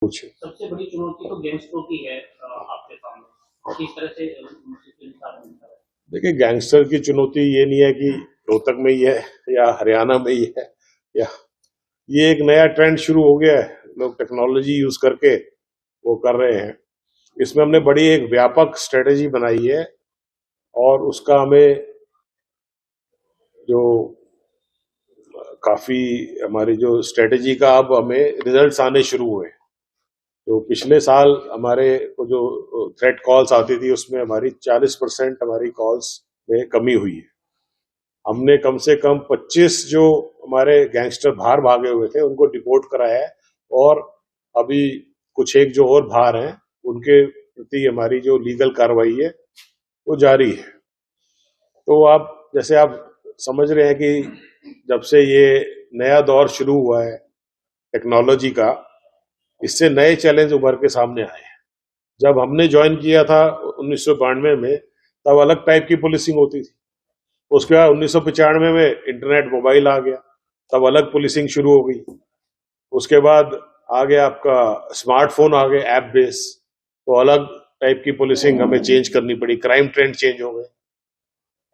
पूछे। सबसे बड़ी चुनौती तो गैंगस्टरों की है आपके सामने, किस तरह से देखिए, गैंगस्टर की चुनौती ये नहीं है कि रोहतक में ही है या हरियाणा में ही है, या ये एक नया ट्रेंड शुरू हो गया है, लोग टेक्नोलॉजी यूज करके वो कर रहे हैं। इसमें हमने बड़ी एक व्यापक स्ट्रेटेजी बनाई है और उसका हमें जो काफी हमारी जो स्ट्रेटेजी का अब हमें रिजल्ट्स आने शुरू हुए। तो पिछले साल हमारे को जो थ्रेट कॉल्स आती थी उसमें हमारी 40% हमारी कॉल्स में कमी हुई है। हमने कम से कम 25 जो हमारे गैंगस्टर बाहर भागे हुए थे उनको डिपोर्ट कराया है, और अभी कुछ एक जो और बाहर हैं उनके प्रति हमारी जो लीगल कार्रवाई है वो जारी है। तो आप जैसे आप समझ रहे हैं कि जब से ये नया दौर शुरू हुआ है टेक्नोलॉजी का, इससे नए चैलेंज उभर के सामने आए हैं। जब हमने ज्वाइन किया था 1992 में, तब अलग टाइप की पुलिसिंग होती थी। उसके बाद 1995 में इंटरनेट मोबाइल आ गया, तब अलग पुलिसिंग शुरू हो गई। उसके बाद आ गया आपका स्मार्टफोन आ गए ऐप बेस, तो अलग टाइप की पुलिसिंग हमें चेंज करनी पड़ी, क्राइम ट्रेंड चेंज हो गए।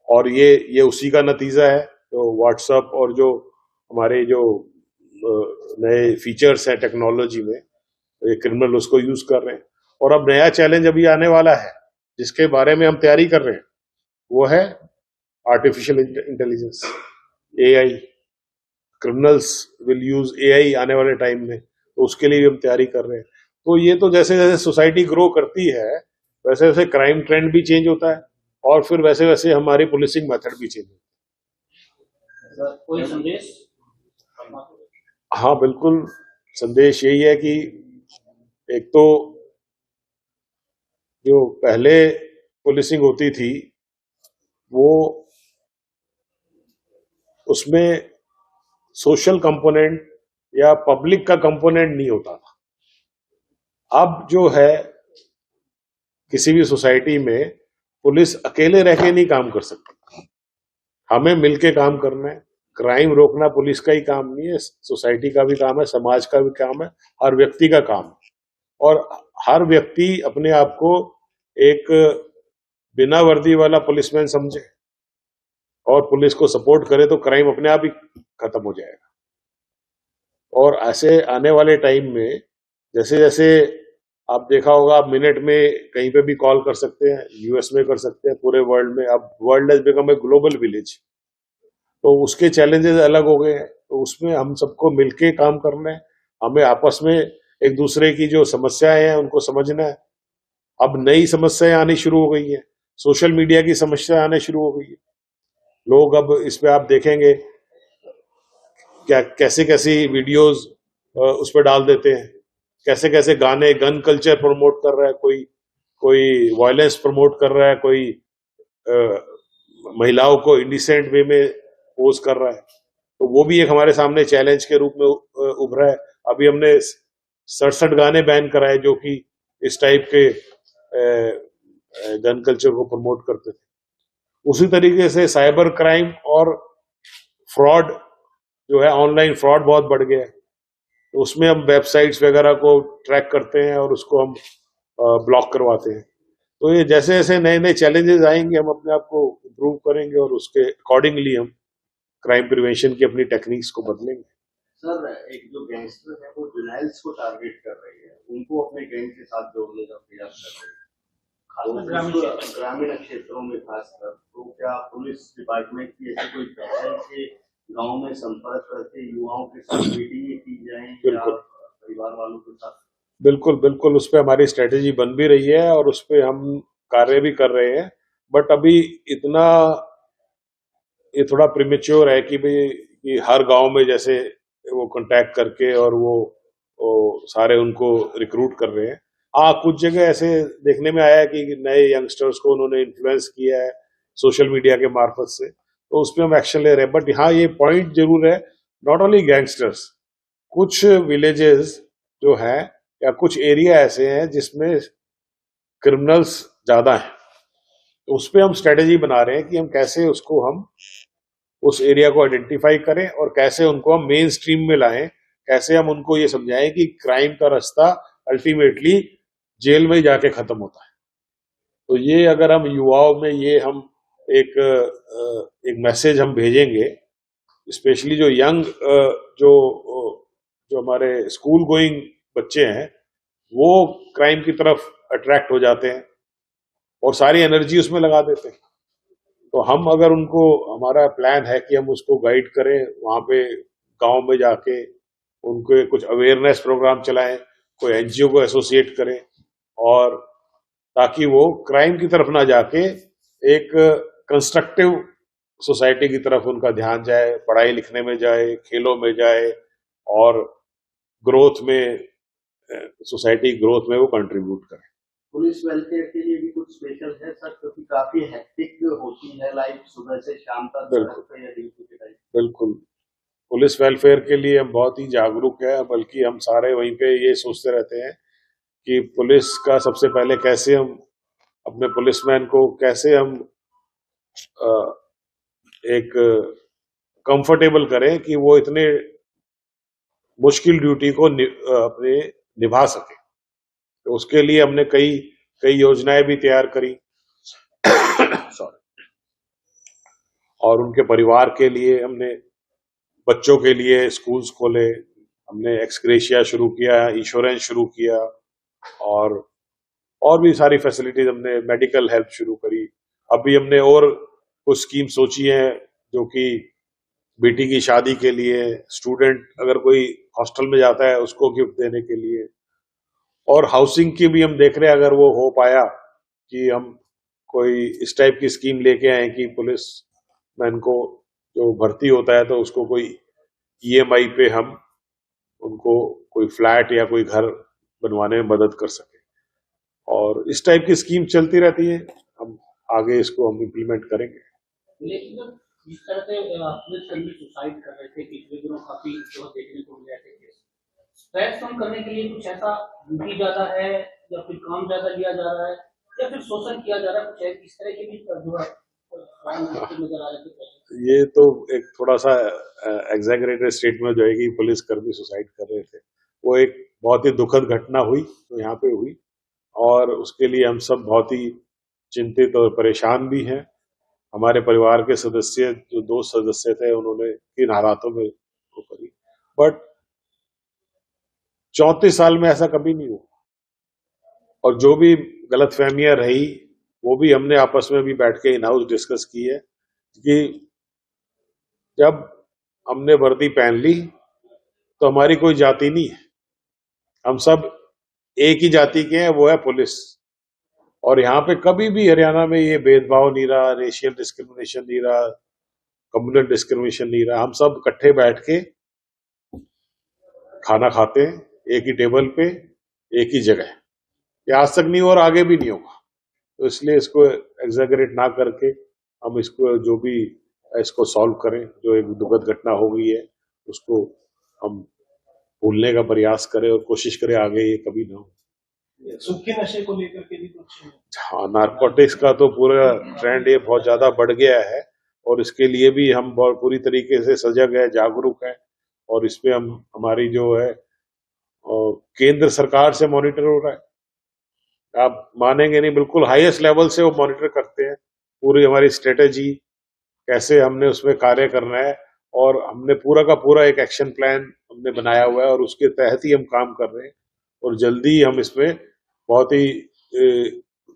और ये उसी का नतीजा है। तो व्हाट्सएप और जो हमारे जो नए फीचर्स हैं टेक्नोलॉजी में, ये क्रिमिनल उसको यूज कर रहे हैं। और अब नया चैलेंज अभी आने वाला है जिसके बारे में हम तैयारी कर रहे हैं, वो है artificial intelligence, AI. Criminals will use AI आने वाले टाइम में, तो उसके लिए भी हम तैयारी कर रहे हैं। तो ये तो जैसे जैसे सोसाइटी ग्रो करती है वैसे वैसे क्राइम ट्रेंड भी चेंज होता है, और फिर वैसे वैसे हमारी पुलिसिंग मेथड भी चेंज होती है। कोई संदेश? हाँ बिल्कुल, संदेश यही है कि एक तो जो पहले पुलिसिंग होती थी वो उसमें सोशल कंपोनेंट या पब्लिक का कंपोनेंट नहीं होता था। अब जो है किसी भी सोसाइटी में पुलिस अकेले रह के नहीं काम कर सकती, हमें मिलके काम करना है। क्राइम रोकना पुलिस का ही काम नहीं है, सोसाइटी का भी काम है, समाज का भी काम है, हर व्यक्ति का काम है। और हर व्यक्ति अपने आप को एक बिना वर्दी वाला पुलिसमैन समझे और पुलिस को सपोर्ट करे तो क्राइम अपने आप ही खत्म हो जाएगा। और ऐसे आने वाले टाइम में जैसे जैसे आप देखा होगा, आप मिनट में कहीं पे भी कॉल कर सकते हैं, यूएस में कर सकते हैं, पूरे वर्ल्ड में। अब world has become a global village, तो उसके चैलेंजेस अलग हो गए हैं। तो उसमें हम सबको मिलके काम करना है, हमें आपस में एक दूसरे की जो समस्याएं हैं उनको समझना है। अब नई समस्याएं आनी शुरू हो गई है, सोशल मीडिया की समस्या आने शुरू हो गई है। लोग अब इस पे आप देखेंगे क्या कैसे कैसी वीडियोस उस पर डाल देते हैं, कैसे कैसे गाने, गन कल्चर प्रमोट कर रहा है कोई, कोई वायलेंस प्रमोट कर रहा है, कोई महिलाओं को इंडिसेंट वे में पोज कर रहा है। तो वो भी एक हमारे सामने चैलेंज के रूप में उभरा है। अभी हमने 67 गाने बैन कराए जो कि इस टाइप के गन कल्चर को प्रमोट करते थे। उसी तरीके से साइबर क्राइम और फ्रॉड जो है, ऑनलाइन फ्रॉड बहुत बढ़ गया है। तो उसमें हम वेबसाइट्स वगैरह को ट्रैक करते हैं और उसको हम ब्लॉक करवाते हैं। तो ये जैसे जैसे नए नए चैलेंजेस आएंगे हम अपने आप को इम्प्रूव करेंगे और उसके अकॉर्डिंगली हम क्राइम प्रिवेंशन की अपनी टेक्निक्स को बदलेंगे। सर, एक जो गैंगस्टर है वो जुनाइल्स को टारगेट कर रही है, उनको अपने गैंग के साथ जोड़ने का प्रयास कर रही है, ग्रामीण क्षेत्रों में खासकर। तो क्या पुलिस डिपार्टमेंट की ऐसी कोई पहल से गांव में संपर्क करके युवाओं के साथ मीटिंग की जाए या परिवार वालों के साथ? बिल्कुल बिल्कुल, उस पर हमारी स्ट्रेटेजी बन भी रही है और उस पर हम कार्य भी कर रहे हैं। बट अभी इतना ये थोड़ा प्रीमेच्योर है कि भाई कि हर गांव में जैसे वो कांटेक्ट करके और वो सारे उनको रिक्रूट कर रहे हैं। हाँ, कुछ जगह ऐसे देखने में आया है कि नए यंगस्टर्स को उन्होंने इन्फ्लुएंस किया है सोशल मीडिया के मार्फत से, तो उस पर हम एक्शन ले रहे हैं। बट हाँ, ये पॉइंट जरूर है, नॉट ओनली गैंगस्टर्स, कुछ विलेजेस जो हैं या कुछ एरिया ऐसे हैं जिसमें क्रिमिनल्स ज्यादा हैं, तो उस पर हम स्ट्रेटेजी बना रहे हैं कि हम कैसे उसको हम उस एरिया को आइडेंटिफाई करें और कैसे उनको हम मेन स्ट्रीम में लाएं, कैसे हम उनको ये समझाएं कि क्राइम का रास्ता अल्टीमेटली जेल में जाके खत्म होता है। तो ये अगर हम युवाओं में ये हम एक मैसेज हम भेजेंगे, स्पेशली जो यंग जो जो हमारे स्कूल गोइंग बच्चे हैं, वो क्राइम की तरफ अट्रैक्ट हो जाते हैं और सारी एनर्जी उसमें लगा देते हैं। तो हम अगर उनको, हमारा प्लान है कि हम उसको गाइड करें, वहां पे गांव में जाके उनके कुछ अवेयरनेस प्रोग्राम चलाएं, कोई एनजीओ को एसोसिएट करें, और ताकि वो क्राइम की तरफ ना जाके एक कंस्ट्रक्टिव सोसाइटी की तरफ उनका ध्यान जाए, पढ़ाई लिखने में जाए, खेलों में जाए, और ग्रोथ में, सोसाइटी ग्रोथ में वो कंट्रीब्यूट करे। पुलिस वेलफेयर के लिए भी कुछ स्पेशल है सर, क्योंकि काफी हेक्टिक होती है लाइफ सुबह से शाम तक सड़क पे या ड्यूटी के टाइम। बिल्कुल, पुलिस वेलफेयर के लिए हम बहुत ही जागरूक है, बल्कि हम सारे वहीं पे ये सोचते रहते हैं कि पुलिस का सबसे पहले कैसे हम अपने पुलिसमैन को कैसे हम एक कंफर्टेबल करें कि वो इतने मुश्किल ड्यूटी को अपने निभा सके। तो उसके लिए हमने कई कई योजनाएं भी तैयार करी सॉरी। और उनके परिवार के लिए हमने, बच्चों के लिए स्कूल्स खोले, हमने एक्सग्रेशिया शुरू किया, इंश्योरेंस शुरू किया, और भी सारी फैसिलिटीज, हमने मेडिकल हेल्प शुरू करी। अभी हमने और कुछ स्कीम सोची है, जो कि बेटी की शादी के लिए, स्टूडेंट अगर कोई हॉस्टल में जाता है उसको गिफ्ट देने के लिए, और हाउसिंग की भी हम देख रहे हैं, अगर वो हो पाया कि हम कोई इस टाइप की स्कीम लेके आए कि पुलिस मैन को जो भर्ती होता है तो उसको कोई ईएमआई पे हम उनको कोई फ्लैट या कोई घर बनवाने में मदद कर सके। और इस टाइप की स्कीम चलती रहती है, हम आगे इसको हम इम्प्लीमेंट करेंगे। लेकिन जिस तरह से पुलिसकर्मी सुसाइड कर रहे थे पिछले दिनों, काफी जो देखने को मिले थे, स्ट्रेस कम करने के लिए कुछ ऐसा ड्यूटी ज्यादा है या फिर काम ज्यादा लिया जा रहा है या फिर शोषण किया जा रहा है, कुछ है इस तरह के भी जो है नजर आ रहे थे? ये तो एक थोड़ा सा एग्जैगरेटेड स्टेटमेंट जो है कि पुलिसकर्मी सुसाइड कर रहे थे, वो एक बहुत ही दुखद घटना हुई तो यहाँ पे हुई, और उसके लिए हम सब बहुत ही चिंतित और परेशान भी हैं। हमारे परिवार के सदस्य, जो 2 सदस्य थे, उन्होंने किन हालातों में वो करी, बट 34 साल में ऐसा कभी नहीं हुआ। और जो भी गलतफहमियां रही, वो भी हमने आपस में भी बैठ के इन हाउस डिस्कस की है कि जब हमने वर्दी पहन ली तो हमारी कोई जाति नहीं है, हम सब एक ही जाति के हैं, वो है पुलिस। और यहाँ पे कभी भी हरियाणा में ये भेदभाव नहीं रहा, रेशियल डिस्क्रिमिनेशन नहीं रहा, कम्युनल डिस्क्रिमिनेशन नहीं रहा। हम सब इकट्ठे बैठ के खाना खाते हैं, एक ही टेबल पे, एक ही जगह। ये आज तक नहीं हुआ और आगे भी नहीं होगा। तो इसलिए इसको एग्जैगरेट ना करके हम इसको जो भी इसको सॉल्व करें। जो एक दुखद घटना हो गई है उसको हम भूलने का प्रयास करें और कोशिश करें आगे ये कभी ना हो। सूखे नशे को लेकर के भी कुछ? हाँ, नारकोटिक्स का तो पूरा ट्रेंड ये बहुत ज्यादा बढ़ गया है, और इसके लिए भी हम बहुत पूरी तरीके से सजग है, जागरूक है, और इस पे हम, हमारी जो है केंद्र सरकार से मॉनिटर हो रहा है। आप मानेंगे नहीं, बिल्कुल हाईएस्ट लेवल से वो मॉनिटर करते हैं पूरी हमारी स्ट्रेटेजी, कैसे हमने उसमें कार्य करना है, और हमने पूरा का पूरा एक एक्शन प्लान हमने बनाया हुआ है, और उसके तहत ही हम काम कर रहे हैं, और जल्दी ही हम इसमें बहुत ही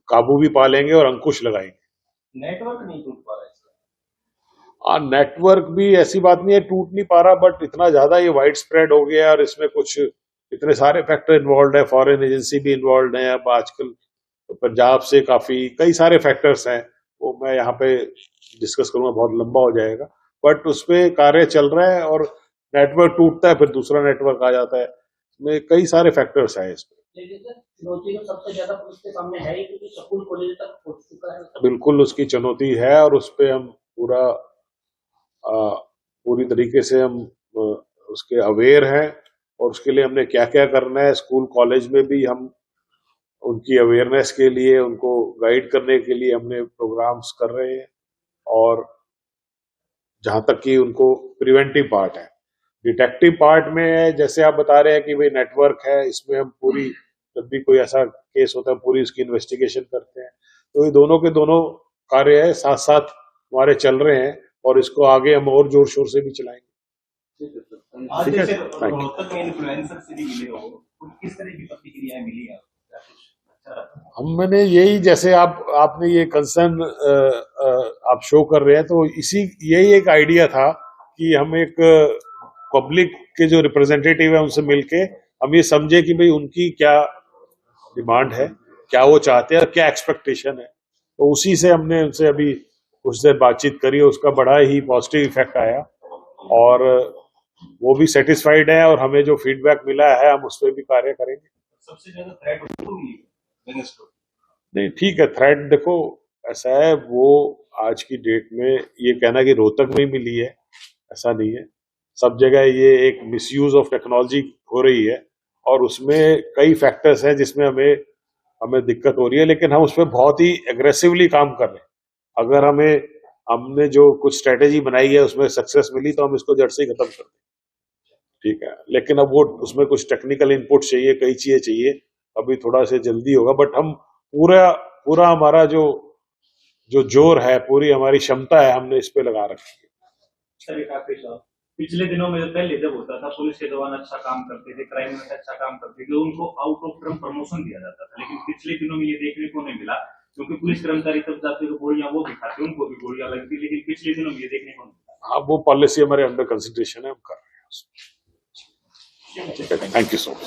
काबू भी पा लेंगे और अंकुश लगाएंगे। नेटवर्क नहीं टूट पा रहा है? नेटवर्क भी ऐसी बात नहीं है टूट नहीं पा रहा, बट इतना ज्यादा ये वाइड स्प्रेड हो गया है, और इसमें कुछ इतने सारे फैक्टर इन्वॉल्व है, फॉरेन एजेंसी भी इन्वॉल्व है, अब आजकल पंजाब से काफी कई सारे फैक्टर्स हैं, वो मैं यहाँ पे डिस्कस करूंगा, बहुत लंबा हो जाएगा, बट उसपे कार्य चल रहा है। और नेटवर्क टूटता है फिर दूसरा नेटवर्क आ जाता है, इसमें कई सारे फैक्टर्स हैं इसमें। चुनौती तो सबसे ज्यादा पुलिस के सामने है ही, क्योंकि स्कूल कॉलेज तक पहुंच चुका है। बिल्कुल उसकी चुनौती है, और उस पे हम पूरी तरीके से हम उसके अवेयर हैं, और उसके लिए हमने क्या क्या करना है। स्कूल कॉलेज में भी हम उनकी अवेयरनेस के लिए, उनको गाइड करने के लिए हमने प्रोग्राम्स कर रहे हैं, और जहां तक कि उनको प्रिवेंटिव पार्ट है। डिटेक्टिव पार्ट में जैसे आप बता रहे हैं कि भाई नेटवर्क है, इसमें हम पूरी जब भी कोई ऐसा केस होता है पूरी उसकी इन्वेस्टिगेशन करते हैं। तो ये दोनों के दोनों कार्य है साथ साथ हमारे चल रहे हैं और इसको आगे हम और जोर शोर से भी चलाएंगे। आज ठीक है, जैसे thank you। रोहतक में इन्फ्लुएंसर से भी मिले हो, तो किस तरह की प्रतिक्रियाएं मिली आपको? अच्छा रहा? मैंने यही जैसे आपने ये कंसर्न आप शो कर रहे हैं तो यही एक आइडिया था कि हम एक पब्लिक के जो रिप्रेजेंटेटिव है उनसे मिलके हम ये समझे कि भाई उनकी क्या डिमांड है, क्या वो चाहते हैं और क्या एक्सपेक्टेशन है। तो उसी से हमने उनसे अभी कुछ देर बातचीत करी, उसका बड़ा ही पॉजिटिव इफेक्ट आया और वो भी सेटिस्फाइड है और हमें जो फीडबैक मिला है हम उस पर भी कार्य करेंगे। सबसे ज्यादा थ्रेट उनको मिली है बिजनेस को? नहीं ठीक है, थ्रेट देखो ऐसा है, वो आज की डेट में ये कहना कि रोहतक में ही मिली है ऐसा नहीं है, सब जगह ये एक मिसयूज ऑफ टेक्नोलॉजी हो रही है और उसमें कई फैक्टर्स हैं जिसमें हमें दिक्कत हो रही है, लेकिन हम उस पर बहुत ही एग्रेसिवली काम कर रहे हैं। अगर हमने जो कुछ स्ट्रेटेजी बनाई है उसमें सक्सेस मिली तो हम इसको जड़ से ही खत्म कर दें। ठीक है, लेकिन अब वो उसमें कुछ टेक्निकल इनपुट चाहिए, कई चीजें चाहिए, अभी थोड़ा से जल्दी होगा, बट हम पूरा हमारा जो जोर है, पूरी हमारी क्षमता है, हमने इस पे लगा रखी है। सर एक आखिरी सवाल, पिछले दिनों में पहले जब होता था पुलिस के जवान अच्छा काम करते थे, क्राइम में अच्छा काम करते थे, उनको आउट ऑफ टर्म प्रमोशन दिया जाता था, लेकिन पिछले दिनों में ये देखने को नहीं मिला क्योंकि पुलिस कर्मचारी तब जाते तो गोलियां वो भी खाते, उनको भी गोलियां लगती, लेकिन पिछले दिनों में ये देखने को नहीं मिला। हाँ, वो पॉलिसी हमारे अंडर कंसिडरेशन है, हम कर रहे हैं। Thank you so much.